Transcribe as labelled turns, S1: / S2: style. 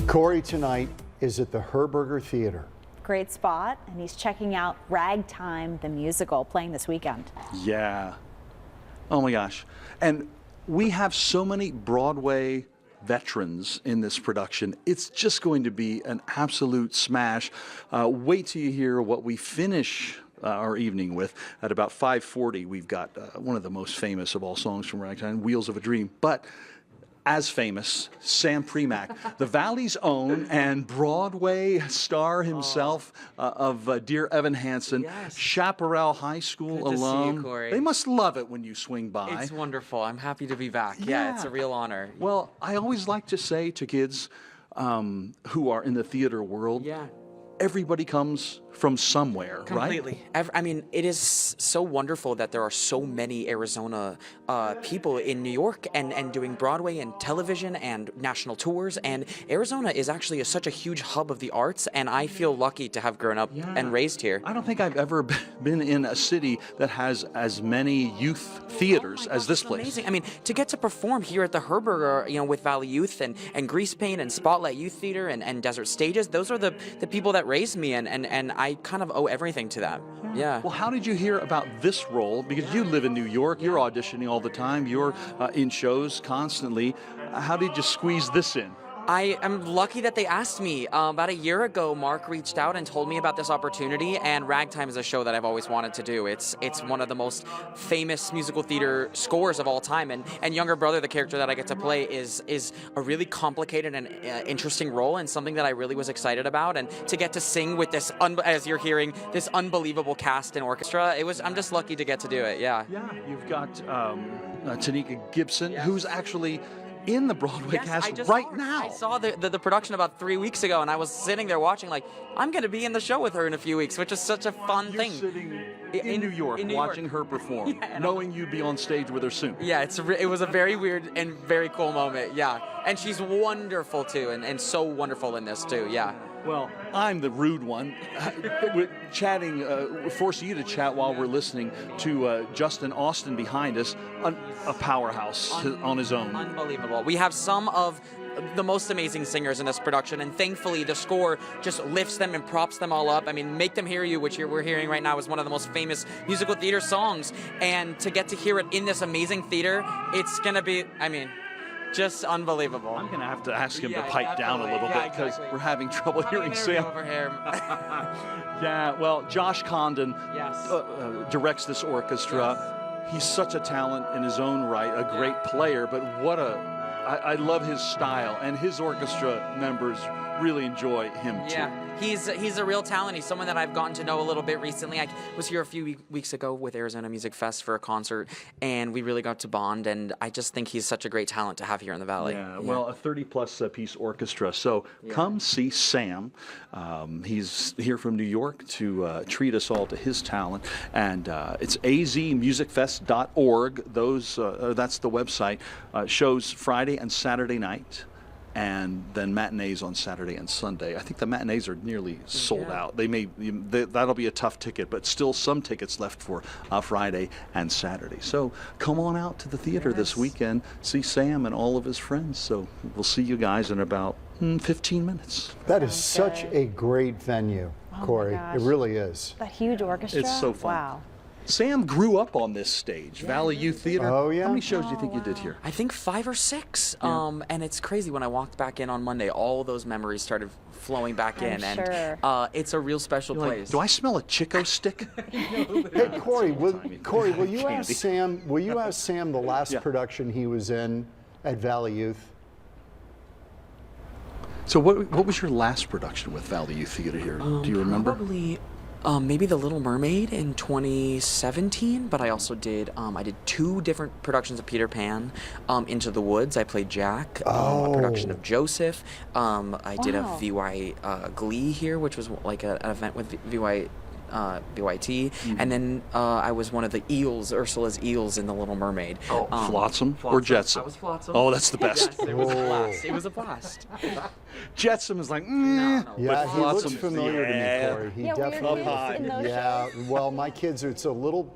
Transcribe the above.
S1: Cory tonight is at the Herberger Theater.
S2: Great spot, and he's checking out Ragtime, the musical, playing this weekend.
S3: Yeah. Oh my gosh. And we have so many Broadway veterans in this production. It's just going to be an absolute smash. Wait till you hear what we finish our evening with. At about 5:40, we've got one of the most famous of all songs from Ragtime, Wheels of a Dream. But as famous, Sam Primack, the Valley's own and Broadway star himself of Dear Evan Hansen,
S4: Yes.
S3: Chaparral High School
S4: Good to see you,
S3: alum.
S4: Cory.
S3: They must love it when you swing by.
S4: It's wonderful. I'm happy to be back. Yeah, it's a real honor.
S3: Well, I always like to say to kids who are in the theater world,
S4: Yeah.
S3: everybody comes from somewhere,
S4: Completely.
S3: right?
S4: I mean, it is so wonderful that there are so many Arizona people in New York and doing Broadway and television and national tours. And Arizona is actually such a huge hub of the arts, and I feel lucky to have grown up and raised here.
S3: I don't think I've ever been in a city that has as many youth theaters as this place.
S4: Amazing. I mean, to get to perform here at the Herberger, you know, with Valley Youth and Grease Paint and Spotlight Youth Theater and Desert Stages, those are the people that raised me, and I kind of owe everything to them. Yeah.
S3: Well, how did you hear about this role? Because you live in New York, you're auditioning all the time, you're in shows constantly. How did you squeeze this in?
S4: I am lucky that they asked me. About a year ago, Mark reached out and told me about this opportunity, and Ragtime is a show that I've always wanted to do. It's one of the most famous musical theater scores of all time, and Younger Brother, the character that I get to play, is a really complicated and interesting role, and something that I really was excited about. And to get to sing with this, as you're hearing, this unbelievable cast and orchestra, I'm just lucky to get to do it. Yeah.
S3: Yeah, you've got Tanika Gibson, who's actually in the Broadway cast right now.
S4: I saw the production about 3 weeks ago, and I was sitting there watching, like, I'm going to be in the show with her in a few weeks, which is such a fun thing.
S3: Sitting in New York, watching her perform, knowing you'd be on stage with her soon.
S4: Yeah, it was a very weird and very cool moment, yeah. And she's wonderful, too, and so wonderful in this, too, yeah.
S3: Well, I'm the rude one. We're chatting, forcing you to chat while we're listening to Justin Austin behind us, a powerhouse on his own.
S4: Unbelievable. We have some of the most amazing singers in this production, and thankfully the score just lifts them and props them all up. I mean, Make Them Hear You, which we're hearing right now, is one of the most famous musical theater songs, and to get to hear it in this amazing theater, it's going to be, I mean, just unbelievable.
S3: I'm going to have to ask him to pipe down a little bit because we're having trouble hearing Sam.
S4: Over here.
S3: Yeah, well, Josh Condon directs this orchestra. He's such a talent in his own right, a great player, but I love his style, and his orchestra members really enjoy him too.
S4: Yeah, he's a real talent. He's someone that I've gotten to know a little bit recently. I was here a few weeks ago with Arizona Music Fest for a concert, and we really got to bond, and I just think he's such a great talent to have here in the Valley.
S3: Yeah, well, a 30-plus piece orchestra. So come see Sam. He's here from New York to treat us all to his talent, and it's azmusicfest.org. That's the website. Shows Friday and Saturday night, and then matinees on Saturday and Sunday. I think the matinees are nearly sold out. That'll be a tough ticket, but still some tickets left for Friday and Saturday. So come on out to the theater this weekend, see Sam and all of his friends. So we'll see you guys in about 15 minutes.
S1: That is such a great venue, Cory. It really is.
S2: That huge orchestra.
S3: It's so fun.
S2: Wow.
S3: Sam grew up on this stage, Valley Youth Theater.
S1: Oh, yeah?
S3: How many shows do you think you did here?
S4: I think 5 or 6. And it's crazy, when I walked back in on Monday, all those memories started flowing back in.
S2: Sure.
S4: And it's a real special place.
S3: Like, do I smell a Chico stick?
S1: Hey, Cory, will you ask Sam? Will you ask Sam the last production he was in at Valley Youth?
S3: So what was your last production with Valley Youth Theater here? Do you remember?
S4: Probably maybe The Little Mermaid in 2017, but I also did, I did 2 different productions of Peter Pan. Into the Woods, I played Jack, a production of Joseph. I did a VY Glee here, which was like an event with VY BYT, and then I was one of the eels, Ursula's eels in The Little Mermaid.
S3: Flotsam or Jetsam?
S4: I was Flotsam.
S3: Oh, that's the best.
S4: Yes, it was a blast. It was a blast.
S3: Jetsam is like,
S4: no.
S1: Yeah, he looks familiar to me, Cory. He
S2: Yeah,
S1: definitely.
S2: in those shows.
S1: Well, my kids, it's a little